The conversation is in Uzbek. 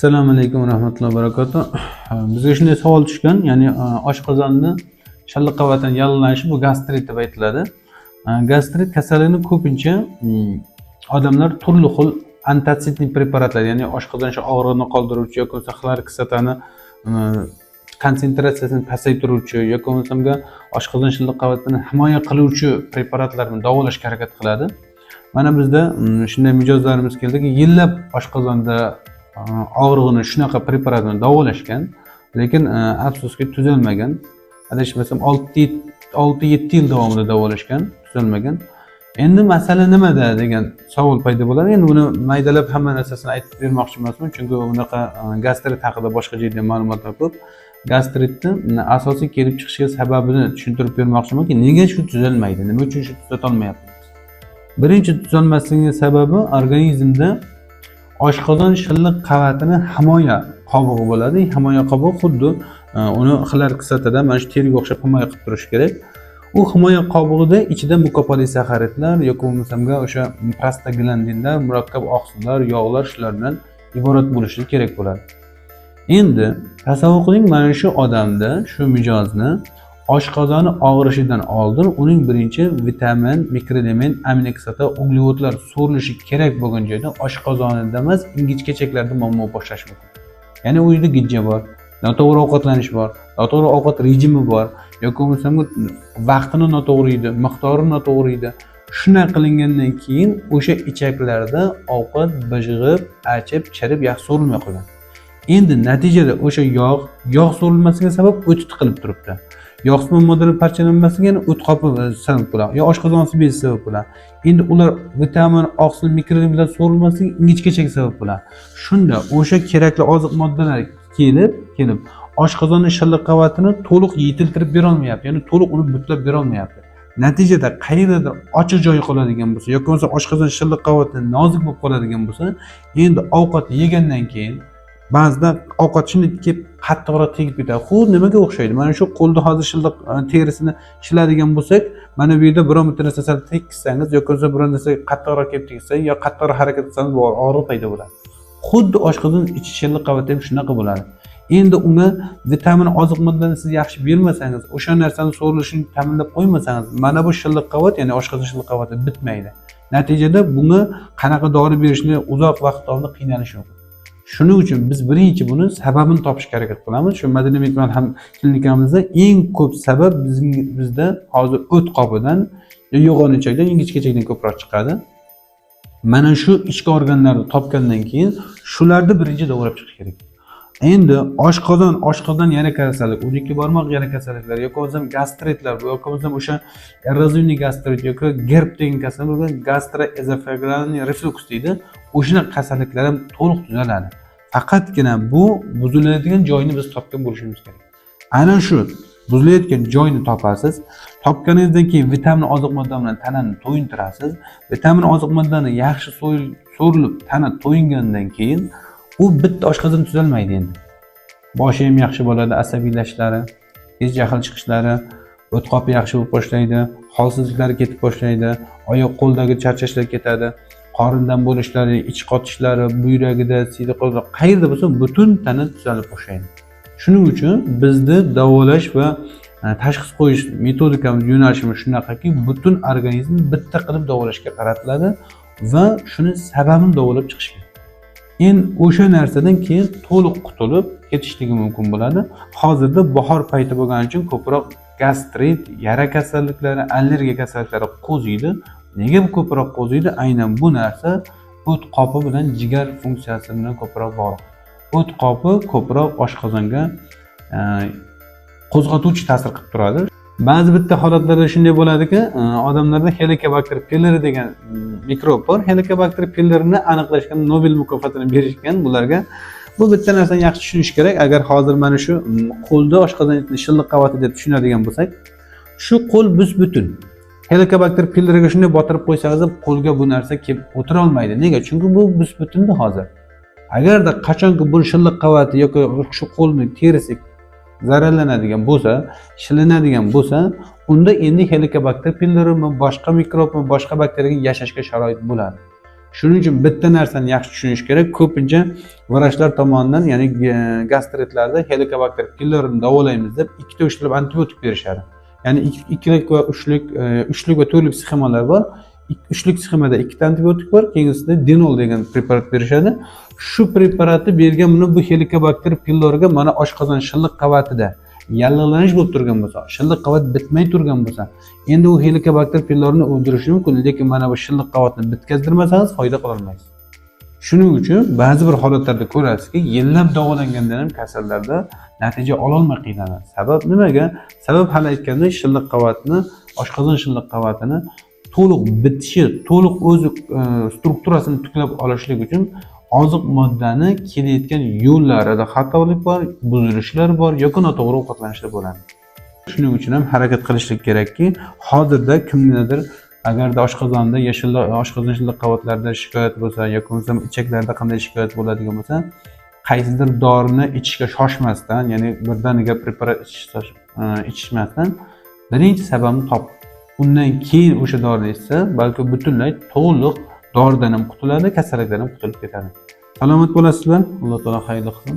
Assalomu alaykum va rahmatullohi va barakatuh. Bizga shunday savol tushgan, ya'ni oshqozonni shalliq qavatining yallig'lanishi bu gastrit deb aytiladi. Gastrit kasalligini ko'pincha odamlar turli xil antitsidnik preparatlar, ya'ni oshqozon shu og'riqni qoldiruvchi yoki bo'lmasa xlor kislotani konsentratsiyasini pasaytiruvchi yoki bo'lmasa oshqozon shalliq qavatini himoya qiluvchi preparatlar bilan davolashga harakat qiladi. Mana bizda shunday mijozlarimiz keldiki, yillab oshqozonda og'rig'ini shunaqa preparat bilan davolashgan, lekin afsuski tuzalmagan. Adashmasam 6-7 yil davomida davolashgan, tuzalmagan. Endi masala nimada degan savol paydo bo'ladi. Endi buni maydalab hamma narsasini aytib bermoqchi emasman, chunki bunaqa gastrit haqida boshqa joyda ma'lumotlar ko'p. Gastritni asosiy kelib chiqishiga sababini tushuntirib bermoqchimanki, nega shu tuzalmaydi, nima uchun shu tuzatolmayapmiz. Birinchi tuzalmasligining sababi organizmda oshqozon shilliq qavatini himoya qobig'i bo'ladi. Himoya qobig'i xuddi uni xlor kislotadan mana shu teriga o'xshab himoya qilib turishi kerak. U himoya qobig'ida ichida mukopolisaxaridlar yoki bo'lmasa o'sha prostaglandinlar, murakkab oqsillar, yog'lar shular bilan iborat bo'lishi kerak bo'ladi. Endi tasavvur qiling, mana shu odamda, shu mijozni oshqozoni og'rishidan oldin uning birinchi vitamin, mikroelement, aminokislota, uglevodlar so'rilishi kerak bo'lgan joyda oshqozonida emas, ingichkachaklarda muammo boshlashi mumkin. Ya'ni u yerda gijja bor, noto'g'ri ovqatlanish bor, noto'g'ri ovqat rejimi bor, yoki bo'lmasa vaqtini noto'g'ri yeydi, miqdori noto'g'ri yeydi. Shunday qilingandan keyin o'sha ichaklarda ovqat bijg'ib, achib, chirib, yaxshi so'rilmay qolgan. Endi natijada o'sha yog' so'rilmasiga sabab o't tiqilib turibdi. Yog'siz moddalar parchalanmasiga yana o't qopi sabab bo'ladi, yo oshqozon bezi sabab bo'ladi. Endi ular vitamin, oqsil, mikroelementlar so'rilmasiga ingichkachak sabab bo'ladi. Shunda o'sha kerakli oziq moddalar kelib oshqozonning shilliq qavatini to'liq yetiltirib bera olmayapti, ya'ni to'liq uni butlab bera olmayapti. Natijada qayerdadir ochiq joyi qoladigan bo'lsa yoki bo'lmasa oshqozon shilliq qavati nozik bo'lib qoladigan bo'lsa, endi ovqat yegandan keyin ba'zida ovqat shunday kelib qattiqroq tegib ketadi. Xuddi nimaga o'xshaydi? Mana shu qo'lda hozir shilliq terisini shiladigan bo'lsak, mana bu yerda biron bir narsa sal tekkizsangiz yoki bo'lmasa biron narsa qattiqroq kelib tegsa yo qattiqroq harakat qilsangiz bu og'riq paydo bo'ladi. Xuddi oshqozon ichi shilliq qavati ham shunaqa bo'ladi. Endi unga vitamin, oziq moddani siz yaxshi bermasangiz, o'sha narsani so'rilishini ta'minlab qo'ymasangiz, mana bu shilliq qavat, ya'ni oshqozon shilliq qavati bitmaydi. Natijada bunga qanaqa dori berishni uzoq vaqt davomida qiynalish mumkin. Shuning uchun biz birinchi buni sababini topishga harakat qilamiz. Shu Madina Mekmal ham klinikamizda eng ko'p sabab bizda hozir o't qopidan, yo'g'on ichakdan, ingichkachakdan ko'proq chiqadi. Mana shu ichki organlarni topgandan keyin shularni birinchi davolab chiqish kerak. Endi oshqozon yara kasallik, o'dikli barmoq yara kasalliklari yoki o'zim gastritlar yoki o'zim o'sha erozivniy gastrit yoki gerb degan kasallik, gastroesophageal reflux deydi. O'sha kasalliklar ham to'liq tuzaladi. Faqatgina bu buziladigan joyni biz topgan bo'lishimiz kerak. Aynan shu buzilayotgan joyni topasiz. Topganingizdan keyin vitamin, oziq modda bilan tanani to'yintirasiz. Vitamin, oziq moddani yaxshi so'rilib, tana to'yingandan keyin u bitta oshqozon tuzalmaydi endi. Boshi ham yaxshi bo'ladi, asabiylashlari, tez jahl chiqishlari, o't qopi yaxshi bo'lib boshlaydi, holsizliklari ketib boshlaydi, oyoq qo'ldagi charchashlar ketadi, qorindan bo'lishlari, ich qotishlari, buyragida, siydiqo'da qayerda bo'lsa butun tana tuzalib boshlaydi. Shuning uchun bizni davolash va tashxis qo'yish metodikamiz, yo'nalishimiz shunaqaki, butun organizmni bitta qilib davolashga qaratiladi va shuni sababini davolab chiqish kerak. Endi o'sha narsadan keyin to'liq qutulib ketishligi mumkin bo'ladi. Hozirda bahor payti bo'lgani uchun ko'proq gastrit, yara kasalliklari, allergiya kasalliklari qo'ziydi. Nega bu ko'proq qo'ziydi? Aynan bu narsa o't qopi bilan jigar funksiyasi bilan ko'proq bog'liq. O't qopi ko'proq oshqozonga qo'zg'atuvchi ta'sir qilib turadi. Ba'zi bitta holatlarda shunday bo'ladiki, odamlarda Helicobacter pylori degan mikrob bor. Helicobacter pylorini aniqlashgan Nobel mukofotini berishgan bularga. Bu bitta narsani yaxshi tushunish kerak. Agar hozir mana shu qo'lda oshqozon shilliq qavati deb tushunadigan bo'lsak, shu qo'l butun. Helicobacter pyloriga shunday botirib qo'ysangiz ham qo'lga bu narsa kelib o'tira olmaydi. Nega? Chunki bu butunda hozir. Agarda qachonki bu shilliq qavati yoki shu qo'lning terisi zararlanadigan bo'lsa, shilinadigan bo'lsa, unda endi Helicobacter pylorimi, boshqa mikrobmi, boshqa bakteriyaga yashashga sharoit bo'ladi. Shuning uchun bitta narsani yaxshi tushunish kerak. Ko'pincha vrachlar tomonidan, ya'ni gastritlarda Helicobacter pylori'ni davolaymiz deb 2-3 antibiotik berishadi. Ya'ni 2lik va 3lik va 4lik sxemalar bor. 3lik sxemada 2 antibiotik bor, keyingisida Dinol degan preparat berishadi. Shu preparatni bergan buni bu Helicobacter pylori'ga mana oshqozon shilliq qavatida yallig'lanish bo'lib turgan bo'lsa, shilliq qavat bitmay turgan bo'lsa, endi u Helicobacter pylori'ni o'ldirishi mumkin, lekin mana bu shilliq qavatni bitkazdirmasangiz foyda qila olmaysiz. Shuning uchun ba'zi bir holatlarda ko'rasizki, yillab davolangandan ham kasallarda natija ololmay qiynaladi. Sabab nimaga? Sabab hali aytgandek, shilliq qavatni, oshqozon shilliq qavatini to'liq bitishi, to'liq o'z strukturasini tiklab olishlik uchun oziq moddani kelayotgan yo'llarida xatolik bor, buzilishlar bor yoki noto'g'ri ovqatlanishlar bo'ladi. Shuning uchun ham harakat qilishlik kerakki, hozirda kimnidir agarda oshqozonda oshqozon shilliq qavatlarida shikoyat bo'lsa yoki bo'lmasa ichaklarda qanday shikoyat bo'ladigan bo'lsa, qaysidir dorini ichishga shoshmasdan, ya'ni birdaniga preparat ichishmasdan birinchi sababni topib, undan keyin o'sha dorini ichsa, balki butunlay to'liq doridan ham qutuladi, kasallikdan ham qutulib ketadi. Salomat bo'lasizlar. Alloh taolo xayrli qilsin.